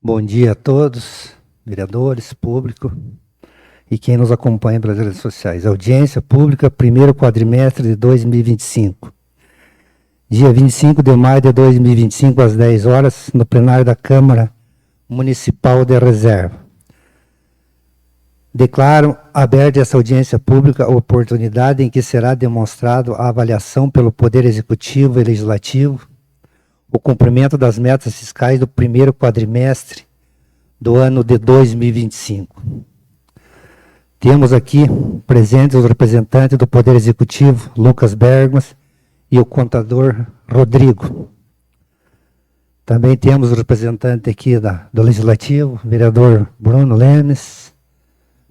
Bom dia a todos, vereadores, público e quem nos acompanha pelas redes sociais. Audiência pública, primeiro quadrimestre de 2025. Dia 25 de maio de 2025, às 10 horas, no plenário da Câmara Municipal de Reserva. Declaro aberta essa audiência pública a oportunidade em que será demonstrado a avaliação pelo Poder Executivo e Legislativo, o cumprimento das metas fiscais do primeiro quadrimestre do ano de 2025. Temos aqui presentes os representantes do Poder Executivo, Lucas Bergmas, e o contador Rodrigo. Também temos o representante aqui do Legislativo, vereador Bruno Lemes,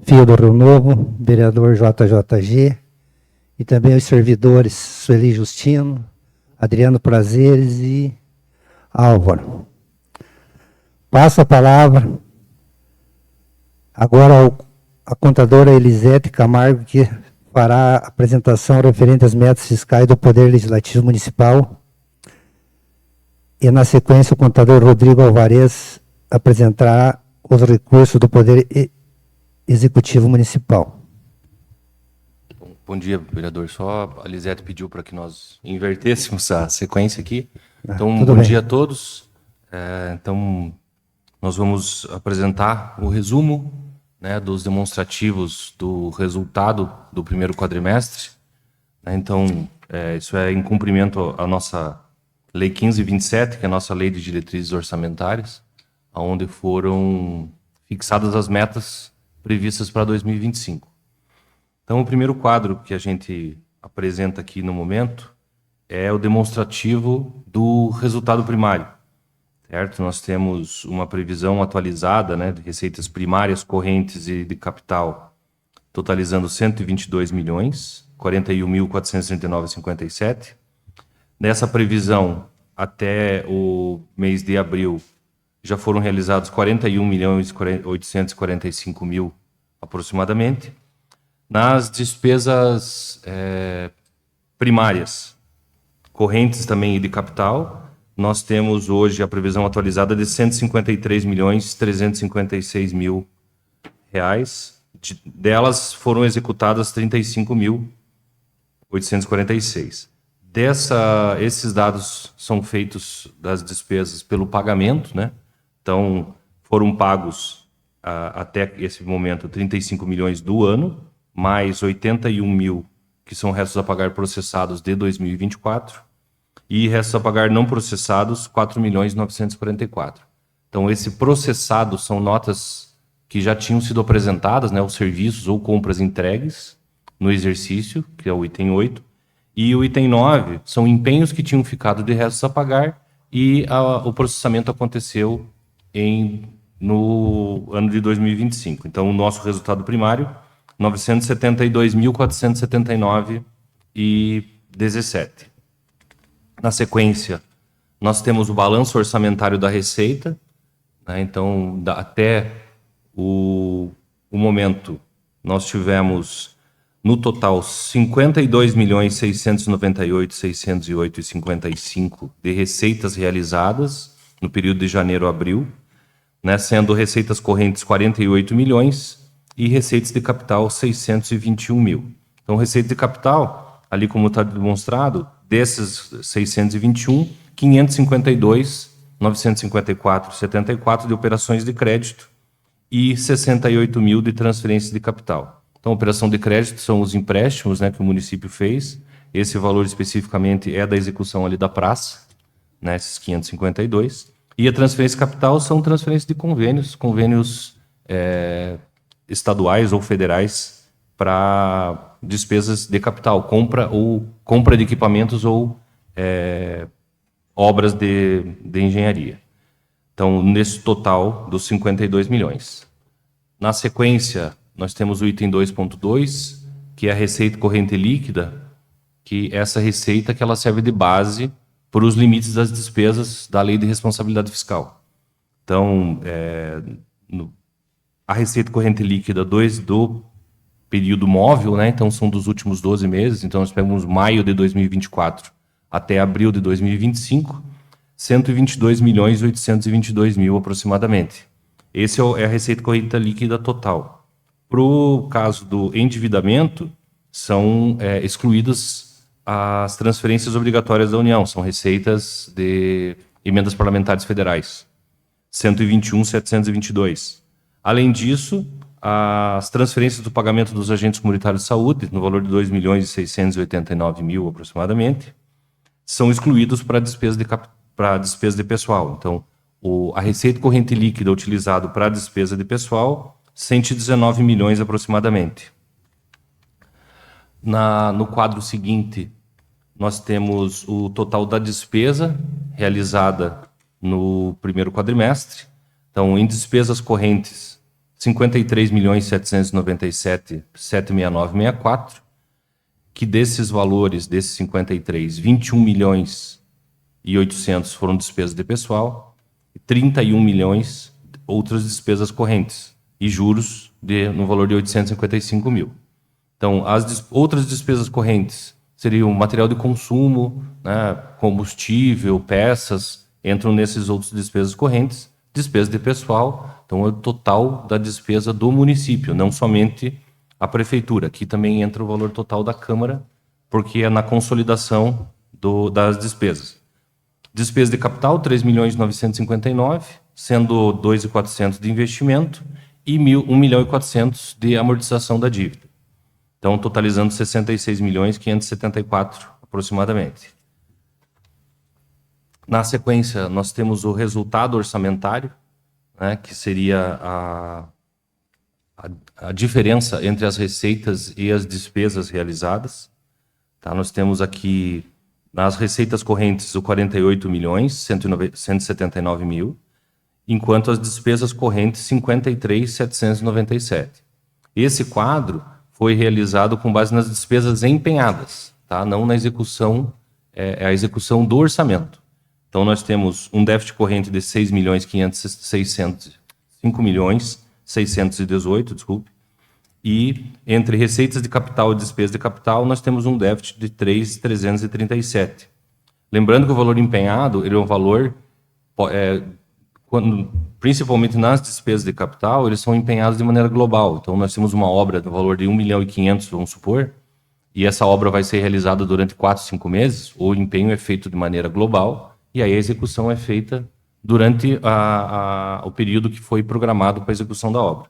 filho do Rio Novo, vereador JJG, e também os servidores Sueli Justino, Adriano Prazeres e Álvaro. Passo a palavra agora à contadora Elisete Camargo, que fará a apresentação referente às metas fiscais do Poder Legislativo Municipal. E, na sequência, o contador Rodrigo Alvarez apresentará os recursos do Poder Executivo Municipal. Bom dia, vereador. Só a Elisete pediu para que nós invertêssemos a sequência aqui. Então, bom dia a todos. Então, nós vamos apresentar o resumo, né, dos demonstrativos do resultado do primeiro quadrimestre. Então, isso é em cumprimento à nossa Lei 1527, que é a nossa Lei de Diretrizes Orçamentárias, onde foram fixadas as metas previstas para 2025. Então, o primeiro quadro que a gente apresenta aqui no momento é o demonstrativo do resultado primário. Certo? Nós temos uma previsão atualizada, né, de receitas primárias, correntes e de capital, totalizando 122 milhões, 41.439,57. Nessa previsão, até o mês de abril, já foram realizados 41.845.000 aproximadamente. Nas despesas primárias, correntes também e de capital, nós temos hoje a previsão atualizada de R$ 153.356.000. Delas foram executadas 35.846. Esses dados são feitos das despesas pelo pagamento, né? Então, foram pagos até esse momento 35 milhões do ano, mais 81 mil que são restos a pagar processados de 2024. E restos a pagar não processados, 4.944.000. Então, esse processado são notas que já tinham sido apresentadas, né, os serviços ou compras entregues no exercício, que é o item 8. E o item 9 são empenhos que tinham ficado de restos a pagar e o processamento aconteceu no ano de 2025. Então, o nosso resultado primário, 972.479,17. Na sequência, nós temos o balanço orçamentário da Receita, né? Então, até o momento, nós tivemos, no total, 52.698.608,55 de receitas realizadas no período de janeiro a abril, né? Sendo receitas correntes 48 milhões e receitas de capital 621 mil. Então, receita de capital, ali como está demonstrado, desses 621, 552.954,74 de operações de crédito e 68 mil de transferência de capital. Então, a operação de crédito são os empréstimos, né, que o município fez. Esse valor especificamente é da execução ali da praça, né, esses 552. E a transferência de capital são transferências de convênios estaduais ou federais para despesas de capital, compra de equipamentos ou obras de engenharia. Então, nesse total dos 52 milhões. Na sequência, nós temos o item 2.2, que é a receita corrente líquida, que essa receita que ela serve de base para os limites das despesas da Lei de Responsabilidade Fiscal. Então, a receita corrente líquida do período móvel, né? Então são dos últimos 12 meses, então nós pegamos maio de 2024 até abril de 2025, 122.822.000 aproximadamente. Esse é a receita corrente líquida total. Para o caso do endividamento, são excluídas as transferências obrigatórias da União, são receitas de emendas parlamentares federais, 121.722. Além disso, as transferências do pagamento dos agentes comunitários de saúde, no valor de 2.689.000 aproximadamente, são excluídos para despesa de pessoal. Então, a receita corrente líquida utilizada para a despesa de pessoal, 119 milhões aproximadamente. No quadro seguinte, nós temos o total da despesa realizada no primeiro quadrimestre. Então, em despesas correntes, 53.797.769,64, que desses valores, desses 53, 21.800.000 foram despesas de pessoal, e 31 milhões outras despesas correntes, e juros no valor de 855 mil. Então, as outras despesas correntes seriam material de consumo, né, combustível, peças, entram nesses outros despesas correntes, despesa de pessoal, então é o total da despesa do município, não somente a prefeitura. Aqui também entra o valor total da Câmara, porque é na consolidação das despesas. Despesa de capital, 3.959.000, sendo 2.400 de investimento e 1.400.000 de amortização da dívida. Então, totalizando 66.574.000 aproximadamente. Na sequência, nós temos o resultado orçamentário, né, que seria a diferença entre as receitas e as despesas realizadas. Tá? Nós temos aqui, nas receitas correntes, o 48.179.000, enquanto as despesas correntes, 53.797. Esse quadro foi realizado com base nas despesas empenhadas, tá? Não na execução, é a execução do orçamento. Então, nós temos um déficit corrente de 5.618, desculpe, e entre receitas de capital e despesas de capital, nós temos um déficit de 3.337. Lembrando que o valor empenhado ele é um valor, principalmente nas despesas de capital, eles são empenhados de maneira global. Então, nós temos uma obra no valor de 1.500.000, vamos supor, e essa obra vai ser realizada durante 4, 5 meses, o empenho é feito de maneira global, e aí a execução é feita durante o período que foi programado para a execução da obra.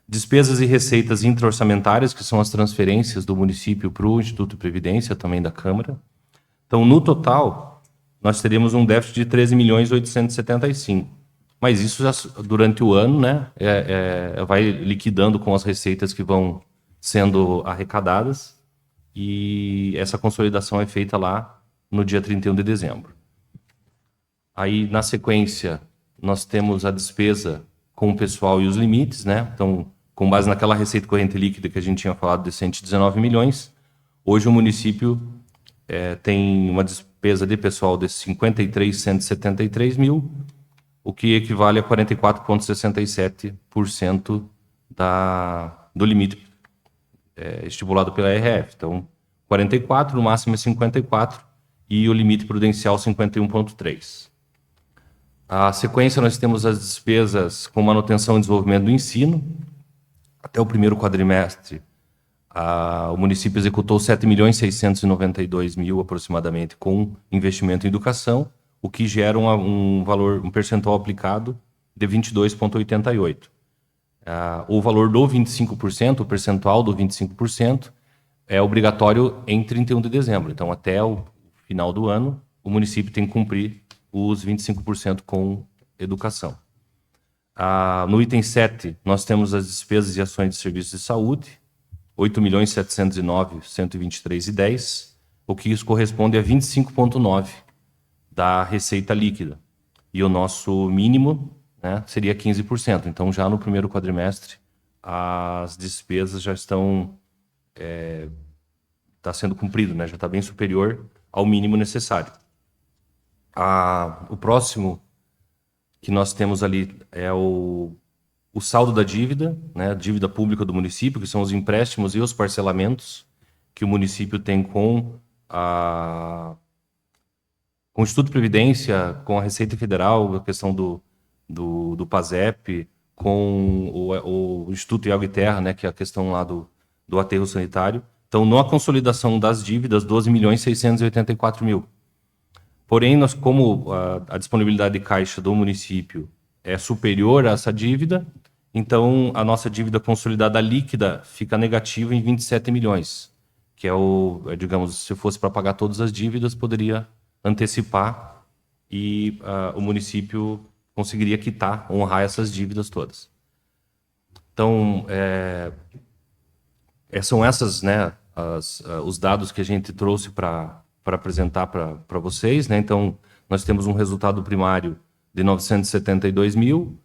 Despesas e receitas intra-orçamentárias, que são as transferências do município para o Instituto de Previdência, também da Câmara. Então, no total, nós teríamos um déficit de 13.875. Mas isso já, durante o ano, né, vai liquidando com as receitas que vão sendo arrecadadas, e essa consolidação é feita lá no dia 31 de dezembro. Aí, na sequência, nós temos a despesa com o pessoal e os limites, né? Então, com base naquela receita corrente líquida que a gente tinha falado de 119 milhões, hoje o município tem uma despesa de pessoal de 53.173.000, o que equivale a 44,67% do limite estipulado pela RF. Então, 44, no máximo é 54, e o limite prudencial 51,3. A sequência, nós temos as despesas com manutenção e desenvolvimento do ensino. Até o primeiro quadrimestre, o município executou 7.692.000 aproximadamente com investimento em educação, o que gera um percentual aplicado de 22,88. O valor do 25%, o percentual do 25%, é obrigatório em 31 de dezembro. Então, até o final do ano, o município tem que cumprir os 25% com educação. No item 7, nós temos as despesas e ações de serviços de saúde, 8.709.123,10, o que isso corresponde a 25,9% da receita líquida. E o nosso mínimo, né, seria 15%. Então, já no primeiro quadrimestre, as despesas já estão sendo cumprido, né, já está bem superior ao mínimo necessário. O próximo que nós temos ali é o saldo da dívida, né, a dívida pública do município, que são os empréstimos e os parcelamentos que o município tem com com o Instituto de Previdência, com a Receita Federal, a questão do PASEP, com o Instituto Água e Terra, né, que é a questão lá do aterro sanitário. Então, na consolidação das dívidas, 12.684.000. Porém, nós, como a disponibilidade de caixa do município é superior a essa dívida, então a nossa dívida consolidada líquida fica negativa em 27 milhões, que digamos, se fosse para pagar todas as dívidas, poderia antecipar e o município conseguiria quitar, honrar essas dívidas todas. Então, são essas, né, os dados que a gente trouxe para apresentar para vocês, né? Então, nós temos um resultado primário de 972 mil,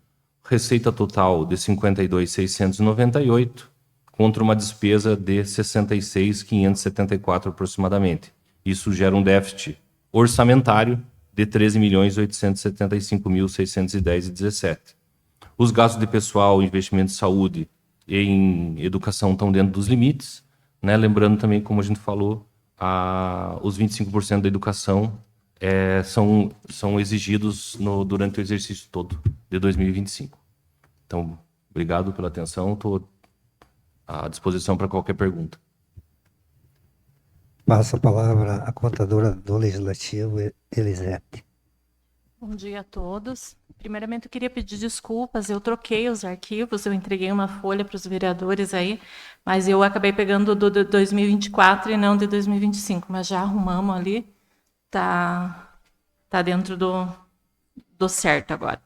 receita total de 52.698, contra uma despesa de 66.574 aproximadamente. Isso gera um déficit orçamentário de 13.875.610,17. Os gastos de pessoal, investimento em saúde e em educação estão dentro dos limites, né? Lembrando também, como a gente falou, os 25% da educação são exigidos durante o exercício todo de 2025. Então, obrigado pela atenção, estou à disposição para qualquer pergunta. Passo a palavra à contadora do Legislativo, Elisete. Bom dia a todos. Primeiramente, eu queria pedir desculpas, eu troquei os arquivos, eu entreguei uma folha para os vereadores aí, mas eu acabei pegando do 2024 e não de 2025, mas já arrumamos ali, tá dentro do certo agora.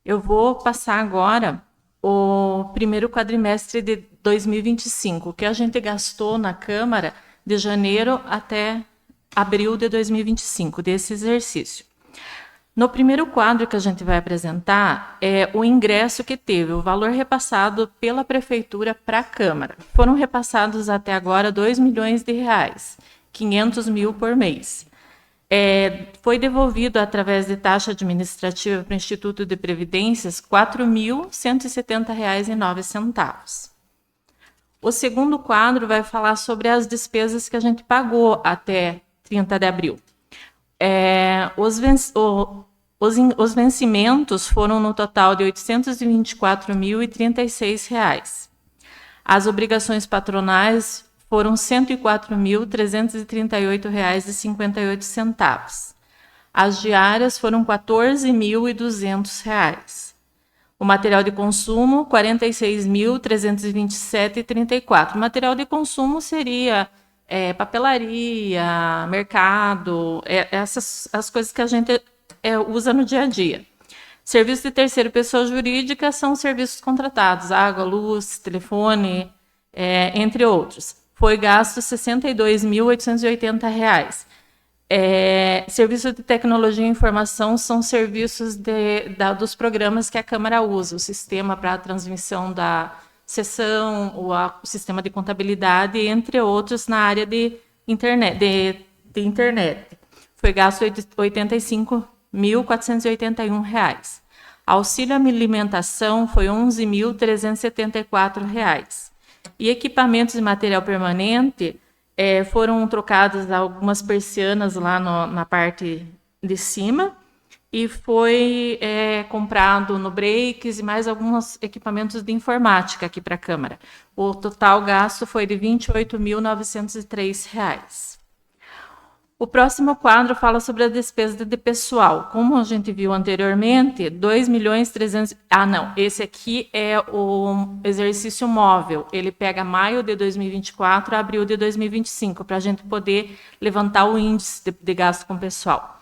Eu vou passar agora o primeiro quadrimestre de 2025, que a gente gastou na Câmara de janeiro até abril de 2025, desse exercício. No primeiro quadro que a gente vai apresentar é o ingresso que teve, o valor repassado pela Prefeitura para a Câmara. Foram repassados até agora R$2 milhões, 500 mil por mês. Foi devolvido através de taxa administrativa para o Instituto de Previdências R$ 4.170,09. O segundo quadro vai falar sobre as despesas que a gente pagou até 30 de abril. Os vencimentos foram no total de R$ 824.036. As obrigações patronais foram R$ 104.338,58. As diárias foram R$ 14.200. O material de consumo, R$ 46.327,34. O material de consumo seria papelaria, mercado, as coisas que a gente usa no dia a dia. Serviços de terceira pessoa jurídica são serviços contratados, água, luz, telefone, entre outros. Foi gasto R$ 62.880. Serviços de tecnologia e informação são serviços dos programas que a Câmara usa, o sistema para a transmissão da sessão, o sistema de contabilidade, entre outros, na área de internet. Foi gasto R$ 85.481. Auxílio alimentação foi R$ 11.374. E equipamentos e material permanente foram trocadas algumas persianas lá na parte de cima e foi comprado no Breaks e mais alguns equipamentos de informática aqui para a Câmara. O total gasto foi de R$ 28.903. O próximo quadro fala sobre a despesa de pessoal. Como a gente viu anteriormente, 2.300... esse aqui é o exercício móvel. Ele pega maio de 2024 a abril de 2025, para a gente poder levantar o índice de gasto com pessoal.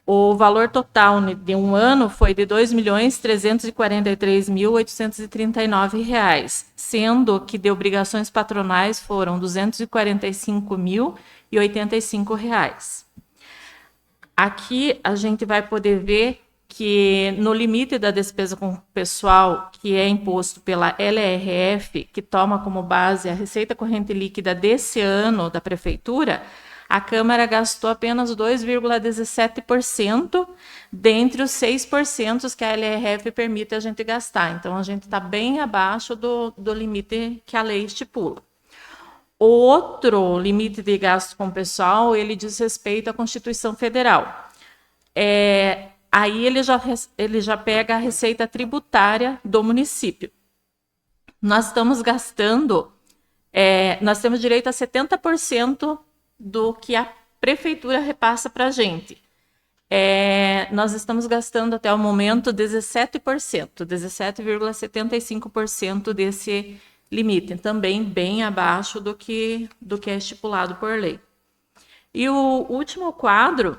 O valor total de um ano foi de R$ 2.343.839, sendo que de obrigações patronais foram R$ 245.085. Aqui a gente vai poder ver que no limite da despesa com pessoal, que é imposto pela LRF, que toma como base a receita corrente líquida desse ano da Prefeitura, a Câmara gastou apenas 2,17% dentre os 6% que a LRF permite a gente gastar. Então, a gente está bem abaixo do limite que a lei estipula. O outro limite de gasto com pessoal, ele diz respeito à Constituição Federal. Aí ele já pega a receita tributária do município. Nós estamos gastando, nós temos direito a 70% do que a prefeitura repassa para a gente. Nós estamos gastando até o momento 17%, 17,75% desse limite, também bem abaixo do que é estipulado por lei. E o último quadro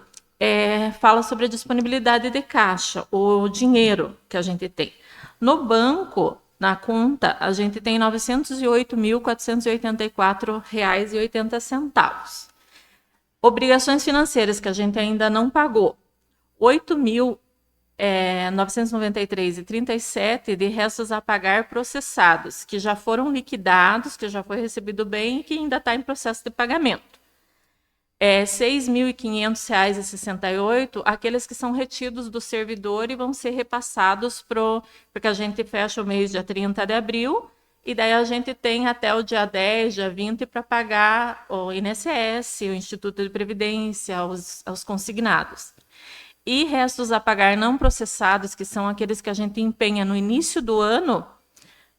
fala sobre a disponibilidade de caixa, o dinheiro que a gente tem. No banco, na conta, a gente tem R$ 908.484,80. Obrigações financeiras que a gente ainda não pagou, R$ 8.993,37 de restos a pagar processados, que já foram liquidados, que já foi recebido bem e que ainda está em processo de pagamento. R$ 6.500,68, aqueles que são retidos do servidor e vão ser repassados porque a gente fecha o mês dia 30 de abril, e daí a gente tem até o dia 10, dia 20 para pagar o INSS, o Instituto de Previdência, aos consignados. E restos a pagar não processados, que são aqueles que a gente empenha no início do ano,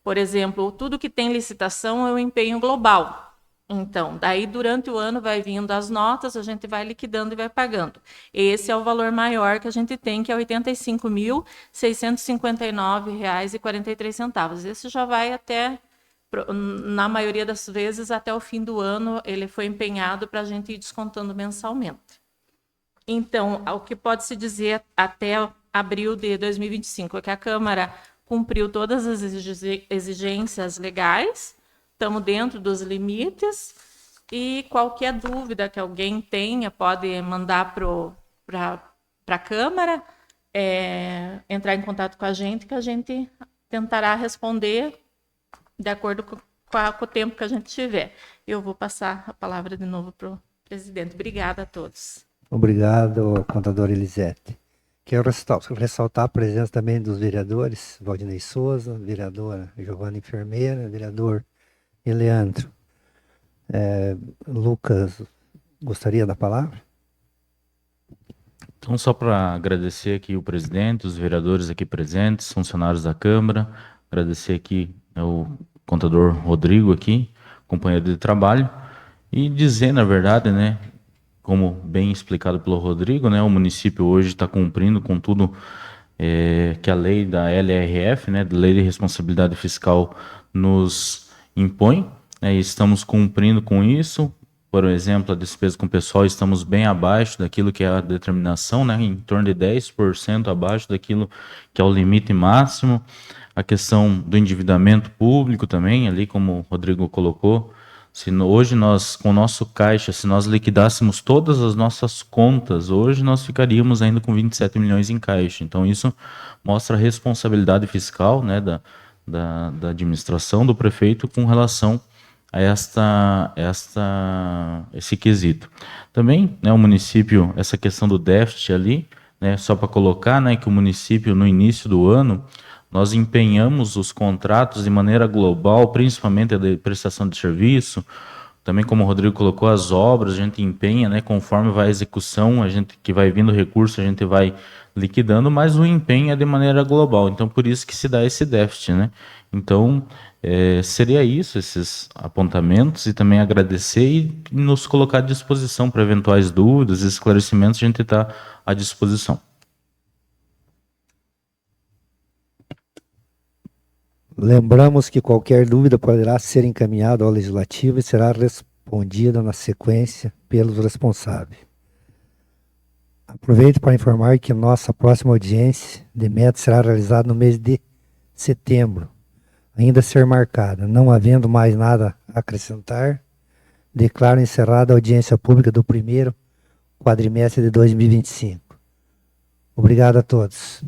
por exemplo, tudo que tem licitação é o empenho global. Então, daí durante o ano vai vindo as notas, a gente vai liquidando e vai pagando. Esse é o valor maior que a gente tem, que é R$ 85.659,43. Esse já vai até, na maioria das vezes, até o fim do ano, ele foi empenhado para a gente ir descontando mensalmente. Então, o que pode se dizer até abril de 2025 é que a Câmara cumpriu todas as exigências legais, estamos dentro dos limites, e qualquer dúvida que alguém tenha pode mandar para a Câmara, entrar em contato com a gente, que a gente tentará responder de acordo com o tempo que a gente tiver. Eu vou passar a palavra de novo para o presidente. Obrigada a todos. Obrigado, contadora Elisete. Quero ressaltar a presença também dos vereadores, Valdinei Souza, vereadora Giovana Enfermeira, vereador Leandro. Lucas, gostaria da palavra? Então, só para agradecer aqui o presidente, os vereadores aqui presentes, funcionários da Câmara, agradecer aqui ao contador Rodrigo aqui, companheiro de trabalho, e dizer, na verdade, né, como bem explicado pelo Rodrigo, né, o município hoje está cumprindo com tudo que a lei da LRF, né, da Lei de Responsabilidade Fiscal, nos impõe, né, e estamos cumprindo com isso. Por exemplo, a despesa com o pessoal, estamos bem abaixo daquilo que é a determinação, né, em torno de 10% abaixo daquilo que é o limite máximo. A questão do endividamento público também, ali como o Rodrigo colocou, hoje nós, com o nosso caixa, se nós liquidássemos todas as nossas contas, hoje nós ficaríamos ainda com 27 milhões em caixa. Então isso mostra a responsabilidade fiscal, né, da administração, do prefeito, com relação a esse quesito. Também, né, o município, essa questão do déficit ali, né, só para colocar, né, que o município, no início do ano, nós empenhamos os contratos de maneira global, principalmente a de prestação de serviço, também como o Rodrigo colocou, as obras, a gente empenha, né, conforme vai a execução, a gente que vai vindo recurso, a gente vai liquidando, mas o empenho é de maneira global, então por isso que se dá esse déficit, né? Então, seria isso, esses apontamentos, e também agradecer e nos colocar à disposição para eventuais dúvidas, esclarecimentos, a gente está à disposição. Lembramos que qualquer dúvida poderá ser encaminhada ao Legislativo e será respondida na sequência pelos responsáveis. Aproveito para informar que nossa próxima audiência de meta será realizada no mês de setembro, ainda a ser marcada. Não havendo mais nada a acrescentar, declaro encerrada a audiência pública do primeiro quadrimestre de 2025. Obrigado a todos.